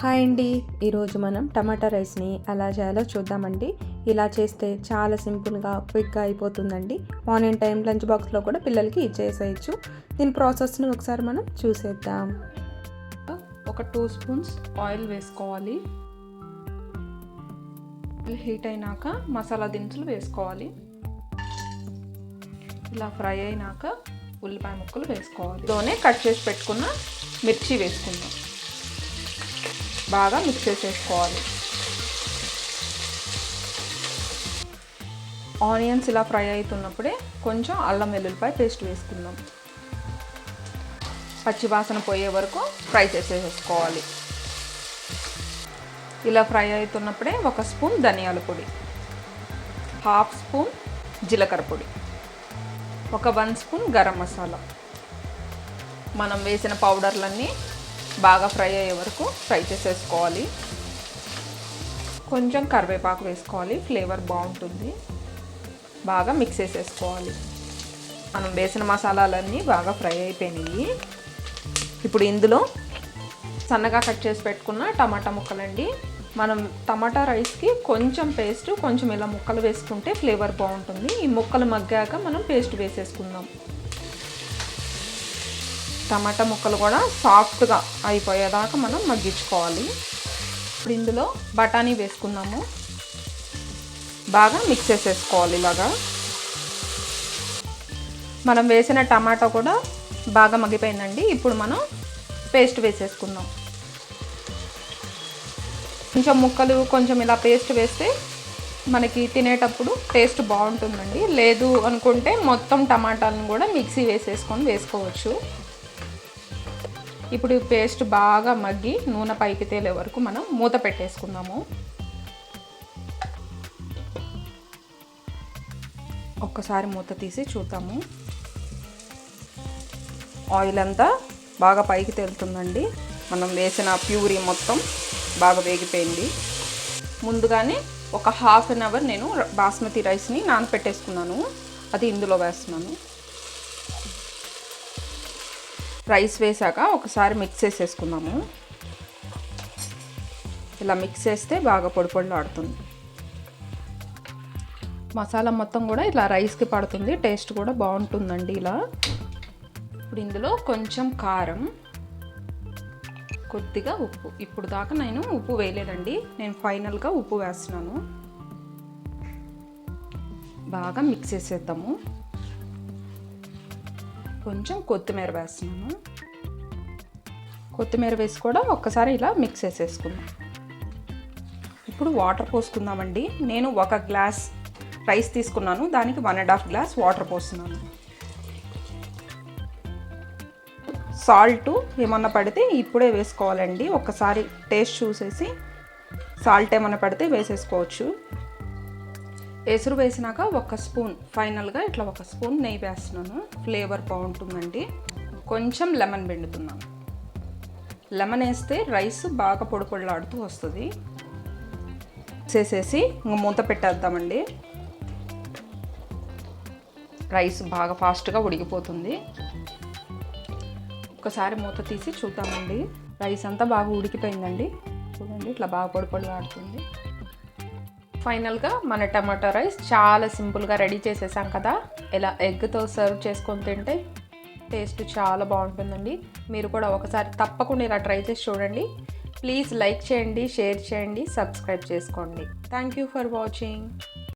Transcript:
Hi అండి, ఈరోజు మనం టమాటా రైస్ని ఎలా చేయాలో చూద్దామండి. ఇలా చేస్తే చాలా సింపుల్గా క్విక్గా అయిపోతుందండి. మార్నింగ్ టైం లంచ్ బాక్స్లో కూడా పిల్లలకి ఇచ్చేసేయచ్చు. దీని ప్రాసెస్ని ఒకసారి మనం చూసేద్దాం. ఒక 2 స్పూన్స్ ఆయిల్ వేసుకోవాలి. హీట్ అయినాక మసాలా దినుసులు వేసుకోవాలి. ఇలా ఫ్రై అయినాక ఉల్లిపాయ ముక్కలు వేసుకోవాలి. ఇందులోనే కట్ చేసి పెట్టుకున్న మిర్చి వేసుకుందాం. బాగా మిక్స్ చేసేసుకోవాలి. ఆనియన్స్ ఇలా ఫ్రై అవుతున్నప్పుడే కొంచెం అల్లం వెల్లుల్లిపాయ పేస్ట్ వేసుకుందాం. పచ్చి వాసన పోయే వరకు ఫ్రై చేసేసుకోవాలి. ఇలా ఫ్రై అవుతున్నప్పుడే 1 స్పూన్ ధనియాల పొడి, 1/2 స్పూన్ జీలకర్ర పొడి, 1 స్పూన్ గరం మసాలా, మనం వేసిన పౌడర్లన్నీ బాగా ఫ్రై అయ్యే వరకు ఫ్రై చేసేసుకోవాలి. కొంచెం కరివేపాకు వేసుకోవాలి, ఫ్లేవర్ బాగుంటుంది. బాగా మిక్స్ చేసేసుకోవాలి. మనం వేసిన మసాలాలన్నీ బాగా ఫ్రై అయిపోయినాయి. ఇప్పుడు ఇందులో సన్నగా కట్ చేసి పెట్టుకున్న టమాటా ముక్కలండి. మనం టమాటా రైస్కి కొంచెం పేస్ట్, కొంచెం ఇలా ముక్కలు వేసుకుంటే ఫ్లేవర్ బాగుంటుంది. ఈ ముక్కలు మగ్గాక మనం పేస్ట్ వేసేసుకుందాం. టమాటా ముక్కలు కూడా సాఫ్ట్గా అయిపోయేదాకా మనం మగ్గించుకోవాలి. ఇప్పుడు ఇందులో బఠానీ వేసుకుందాము. బాగా మిక్స్ చేసేసుకోవాలి. ఇలాగా మనం వేసిన టమాటా కూడా బాగా మగ్గిపోయిందండి. ఇప్పుడు మనం పేస్ట్ వేసేసుకుందాం. కొంచెం ముక్కలు కొంచెం ఇలా పేస్ట్ వేస్తే మనకి తినేటప్పుడు టేస్ట్ బాగుంటుందండి. లేదు అనుకుంటే మొత్తం టమాటాలను కూడా మిక్సీ వేసుకోవచ్చు. ఇప్పుడు ఈ పేస్ట్ బాగా మగ్గి నూనె పైకి తేలే వరకు మనం మూత పెట్టేసుకుందాము. ఒక్కసారి మూత తీసి చూద్దాము. ఆయిల్ అంతా బాగా పైకి తేలుతుందండి. మనం వేసిన ప్యూరీ మొత్తం బాగా వేగిపోయింది. ముందుగానే ఒక 1/2 అవర్ నేను బాస్మతి రైస్ని నానపెట్టేసుకున్నాను. అది ఇందులో వేస్తున్నాను. రైస్ వేసాక ఒకసారి మిక్స్ చేసేసుకుందాము. ఇలా మిక్స్ చేస్తే బాగా పొడి పొడిలాడుతుంది. మసాలా మొత్తం కూడా ఇలా రైస్కి పడుతుంది. టేస్ట్ కూడా బాగుంటుందండి ఇలా. ఇప్పుడు ఇందులో కొంచెం కారం, కొద్దిగా ఉప్పు. ఇప్పుడు దాకా నేను ఉప్పు వేయలేదండి, నేను ఫైనల్గా ఉప్పు వేస్తున్నాను. బాగా మిక్స్ చేసేద్దాము. కొంచెం కొత్తిమీర వేస్తున్నాను. కొత్తిమీర వేసి కూడా ఒక్కసారి ఇలా మిక్స్ చేసేసుకుందాం. ఇప్పుడు వాటర్ పోసుకుందామండి. నేను 1 గ్లాస్ రైస్ తీసుకున్నాను, దానికి 1.5 గ్లాస్ వాటర్ పోస్తున్నాను. సాల్ట్ ఏమన్నా పడితే ఇప్పుడే వేసుకోవాలండి. ఒక్కసారి టేస్ట్ చూసేసి సాల్ట్ ఏమన్నా పడితే వేసేసుకోవచ్చు. ఎసురు వేసినాక 1 స్పూన్, ఫైనల్గా ఇట్లా 1 స్పూన్ నెయ్యి వేస్తున్నాను. ఫ్లేవర్ బాగుంటుందండి. కొంచెం లెమన్ పిండుతున్నాను. లెమన్ వేస్తే రైస్ బాగా పొడి పొడిలాడుతూ వస్తుంది. చేసేసి మూత పెట్టేద్దామండి. రైస్ బాగా ఫాస్ట్గా ఉడికిపోతుంది. ఒకసారి మూత తీసి చూద్దామండి. రైస్ అంతా బాగా ఉడికిపోయిందండి. చూడండి, ఇట్లా బాగా పొడి పొడిలాడుతుంది. ఫైనల్గా మన టమాటా రైస్ చాలా సింపుల్గా రెడీ చేసేసాం కదా. ఇలా ఎగ్తో సర్వ్ చేసుకొని తింటే టేస్ట్ చాలా బాగుంటుందండి. మీరు కూడా ఒకసారి తప్పకుండా ఇలా ట్రై చేసి చూడండి. ప్లీజ్ లైక్ చేయండి, షేర్ చేయండి, సబ్స్క్రైబ్ చేసుకోండి. Thank you for watching.